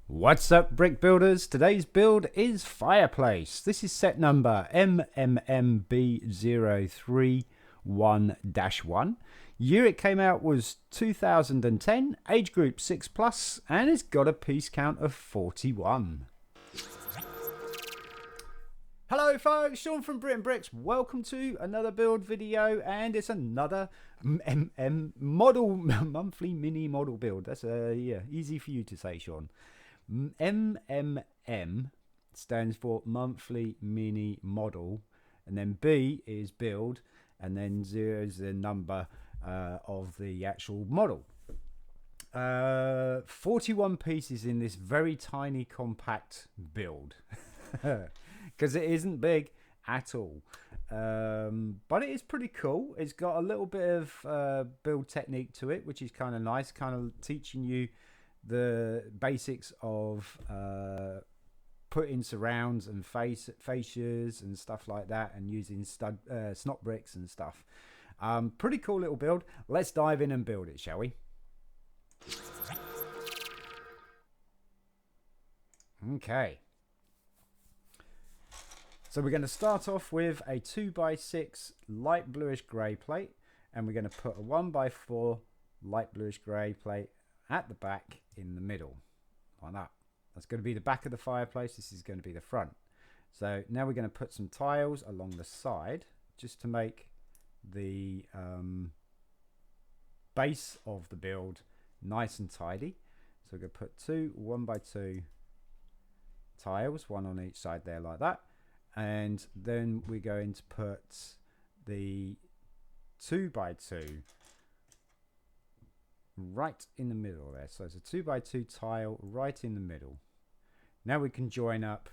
What's up, brick builders? Today's build is fireplace. This is set number MMMB031-1. Year it came out was 2010, age group 6+, and it's got a piece count of 41. Hello folks, Sean from BRIT'N Bricks. Welcome to another build video, and it's another monthly mini model build. That's easy for you to say, Sean. MMM stands for monthly mini model, and then B is build, and then 0 is the number of the actual model. 41 pieces in this very tiny compact build because it isn't big at all, but it is pretty cool. It's got a little bit of build technique to it, which is kind of nice, kind of teaching you the basics of putting surrounds and fascias and stuff like that, and using snot bricks and stuff. Pretty cool little build. Let's dive in and build it, shall we? Okay. So we're going to start off with a 2x6 light bluish grey plate, and we're going to put a 1x4 light bluish grey plate at the back in the middle, like that. That's going to be the back of the fireplace. This is going to be the front. So now we're going to put some tiles along the side just to make the base of the build nice and tidy. So we're going to put two 1x2 tiles, one on each side there, like that. And then we're going to put the 2x2 right in the middle there. So it's a 2x2 tile right in the middle. Now we can join up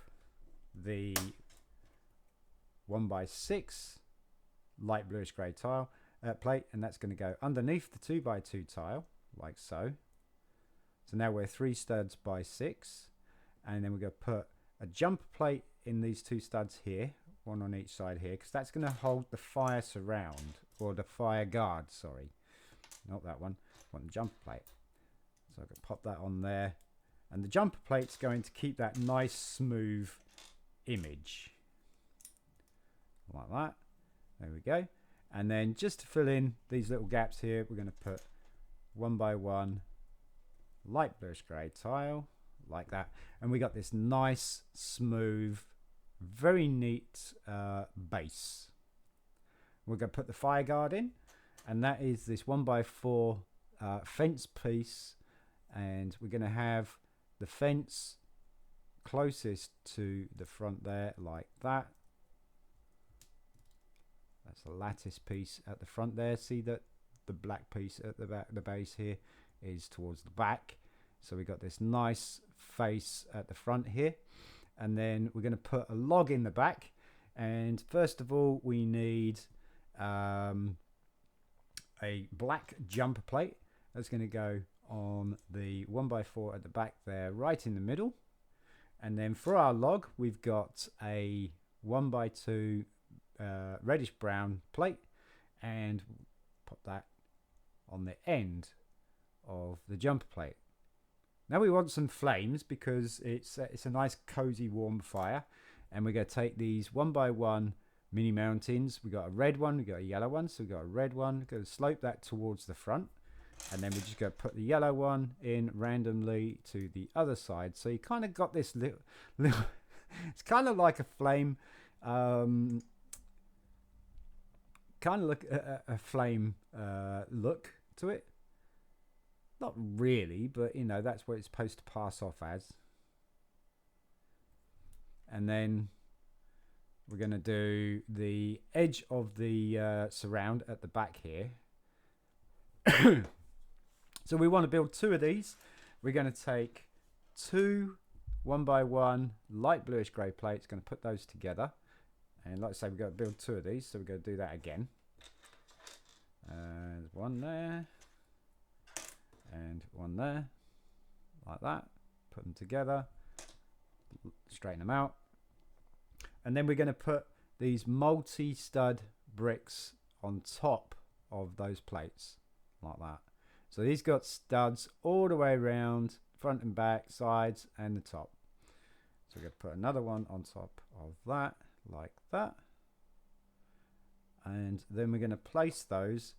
the 1x6 light bluish grey tile plate, and that's going to go underneath the 2x2 tile like so. So now we're 3 studs by 6, and then we're going to put a jumper plate in these 2 studs here, one on each side here, because that's going to hold the fire surround, or the fire guard, sorry, not that one. The jumper plate. So I can pop that on there, and the jumper plate's going to keep that nice smooth image like that. There we go. And then just to fill in these little gaps here, we're going to put 1x1 light bluish grey tile like that, and we got this nice smooth, very neat base. We're going to put the fire guard in, and that is this 1x4 fence piece, and we're going to have the fence closest to the front there like that. That's a lattice piece at the front there. See that the black piece at the back, the base here, is towards the back. So we got this nice face at the front here, and then we're going to put a log in the back. And first of all, we need a black jumper plate. That's going to go on the 1x4 at the back there, right in the middle. And then for our log, we've got a 1x2 reddish brown plate, and pop that on the end of the jumper plate. Now we want some flames because it's a nice cozy warm fire, and we're going to take these 1x1 mini mountains. We got a red one, we got a yellow one, so we got a red one. We're going to slope that towards the front, and then we're just going to put the yellow one in randomly to the other side. So you kind of got this little it's kind of like a flame, kind of look a flame look to it. Not really, but you know, that's what it's supposed to pass off as. And then we're going to do the edge of the surround at the back here. So we want to build 2 of these. We're going to take 2 1x1 light bluish grey plates, going to put those together. And like I say, we've got to build 2 of these, so we're going to do that again. And one there, and one there, like that. Put them together, straighten them out. And then we're going to put these multi-stud bricks on top of those plates, like that. So these got studs all the way around front and back, sides, and the top. So we're going to put another one on top of that, like that. And then we're going to place those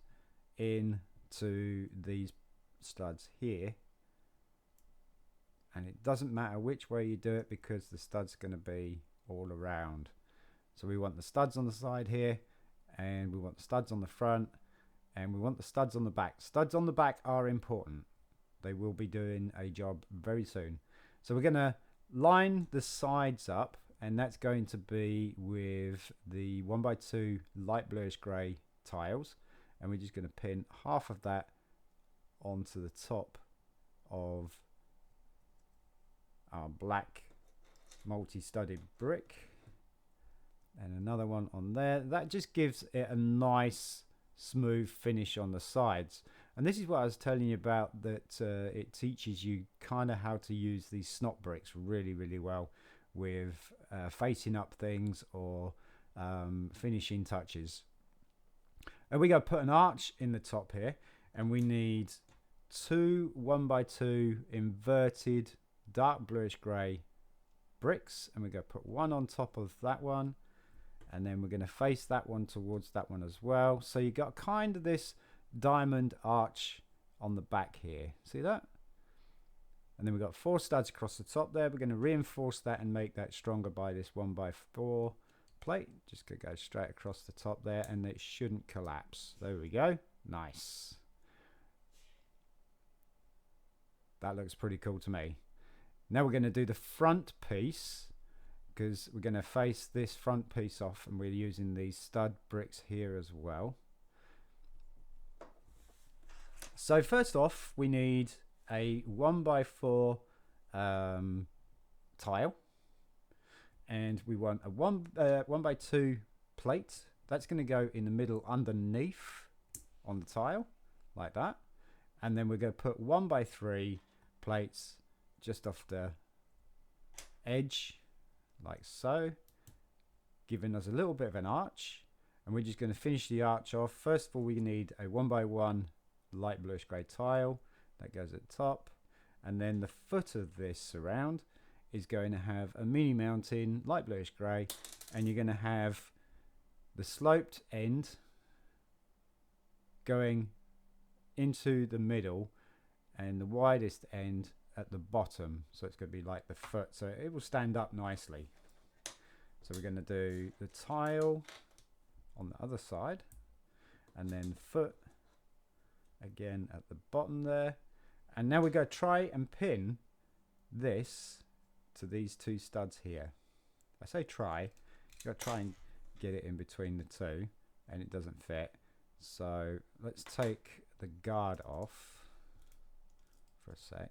into these studs here. And it doesn't matter which way you do it because the stud's going to be all around. So we want the studs on the side here, and we want the studs on the front, and we want the studs on the back. Studs on the back are important. They will be doing a job very soon. So we're going to line the sides up, and that's going to be with the 1x2 light bluish grey tiles, and we're just going to pin half of that onto the top of our black multi-studded brick, and another one on there. That just gives it a nice smooth finish on the sides. And this is what I was telling you about, that it teaches you kind of how to use these snot bricks really well with facing up things or finishing touches. And we go put an arch in the top here, and we need 2 1x2 inverted dark bluish grey bricks, and we're going to put one on top of that one, and then we're going to face that one towards that one as well. So you got kind of this diamond arch on the back here, see that? And then we've got 4 studs across the top there. We're going to reinforce that and make that stronger by this 1x4 plate. Just going to go straight across the top there, and it shouldn't collapse. There we go. Nice. That looks pretty cool to me. Now we're going to do the front piece, because we're going to face this front piece off, and we're using these stud bricks here as well. So first off, we need a 1x4 tile, and we want a 1x2 plate. That's going to go in the middle underneath on the tile, like that. And then we're going to put 1x3 plates just off the edge, like so, giving us a little bit of an arch. And we're just going to finish the arch off. First of all, we need a 1x1 light bluish grey tile that goes at the top, and then the foot of this surround is going to have a mini mountain light bluish grey, and you're going to have the sloped end going into the middle and the widest end at the bottom, so it's going to be like the foot, so it will stand up nicely. So we're going to do the tile on the other side, and then foot again at the bottom there. And now we go try and pin this to these 2 studs here. I say try, you got to try and get it in between the 2, and it doesn't fit. So let's take the guard off for a sec.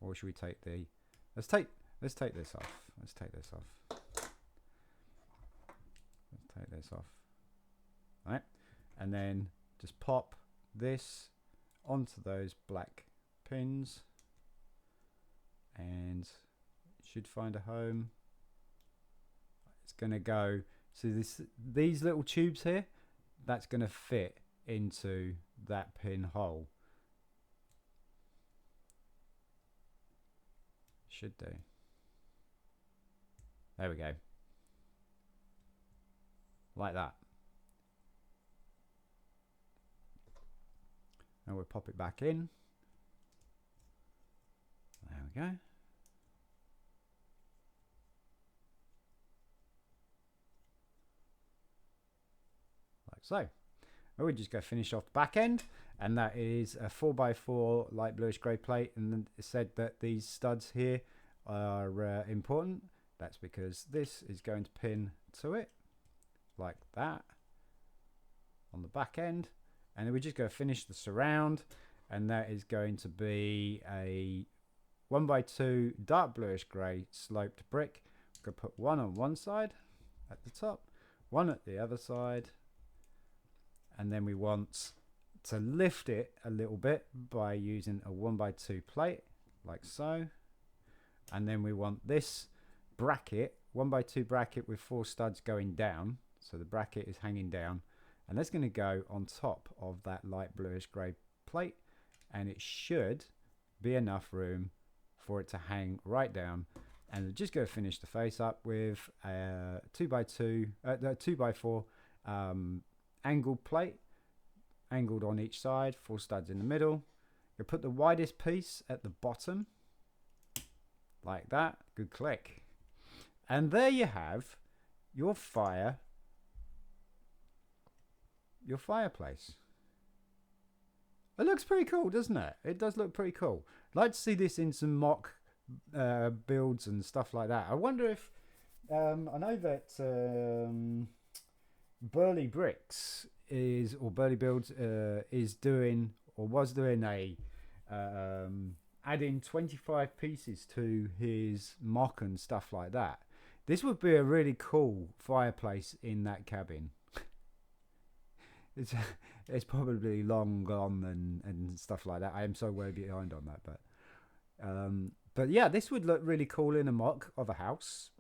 Or should we take the, let's take this off. Let's take this off. Let's take this off. All right. And then just pop this onto those black pins, and it should find a home. It's going to go, so these little tubes here, that's going to fit into that pinhole. Should do. There we go. Like that. And we'll pop it back in. There we go. Like so. And we just go finish off the back end, and that is a 4x4 light bluish grey plate. And then it said that these studs here are important. That's because this is going to pin to it like that on the back end. And then we just go finish the surround, and that is going to be a 1x2 dark bluish grey sloped brick. We're going to put one on one side at the top, one at the other side, and then we want to lift it a little bit by using a 1x2 plate like so. And then we want this bracket, 1x2 bracket with 4 studs going down, so the bracket is hanging down, and that's going to go on top of that light bluish grey plate, and it should be enough room for it to hang right down. And we're just going to finish the face up with a 2x4 angled plate, angled on each side, 4 studs in the middle. You put the widest piece at the bottom, like that. Good click. And there you have your fireplace. It looks pretty cool, doesn't it? It does look pretty cool. I'd like to see this in some mock builds and stuff like that. I wonder if I know that Burley Bricks or Burley Builds is doing or was doing a adding 25 pieces to his mock and stuff like that. This would be a really cool fireplace in that cabin. It's probably long gone and stuff like that. I am so way behind on that, but yeah, this would look really cool in a mock of a house.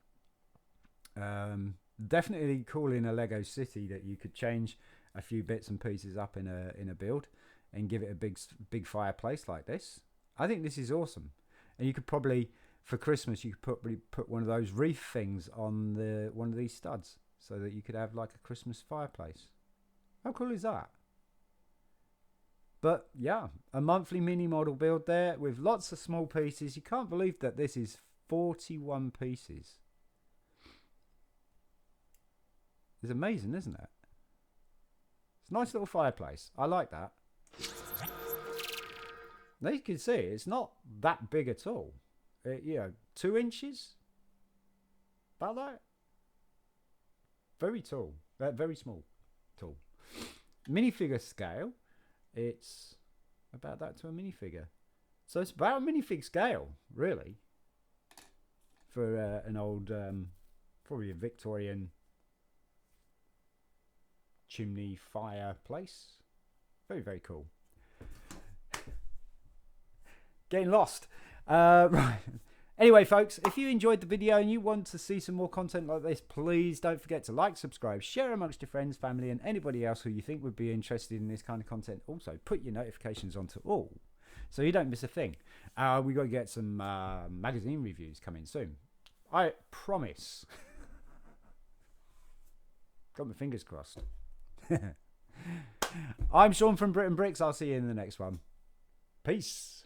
Definitely cool in a Lego city that you could change a few bits and pieces up in a build and give it a big fireplace like this. I think this is awesome, and you could probably for Christmas you could put one of those wreath things on one of these studs so that you could have like a Christmas fireplace. How cool is that? But yeah, a monthly mini model build there with lots of small pieces. You can't believe that this is 41 pieces. It's amazing, isn't it? It's a nice little fireplace. I like that. Now you can see it's not that big at all. 2 inches? About that? Very tall. Very small. Tall. Minifigure scale. It's about that to a minifigure. So it's about a minifig scale, really. For an old, probably a Victorian chimney fireplace. Very, very cool. Getting lost. Right. Anyway, folks, if you enjoyed the video and you want to see some more content like this, please don't forget to like, subscribe, share amongst your friends, family, and anybody else who you think would be interested in this kind of content. Also, put your notifications on to all so you don't miss a thing. We've got to get some magazine reviews coming soon. I promise. Got my fingers crossed. I'm Sean from BRIT'N Bricks. I'll see you in the next one. Peace.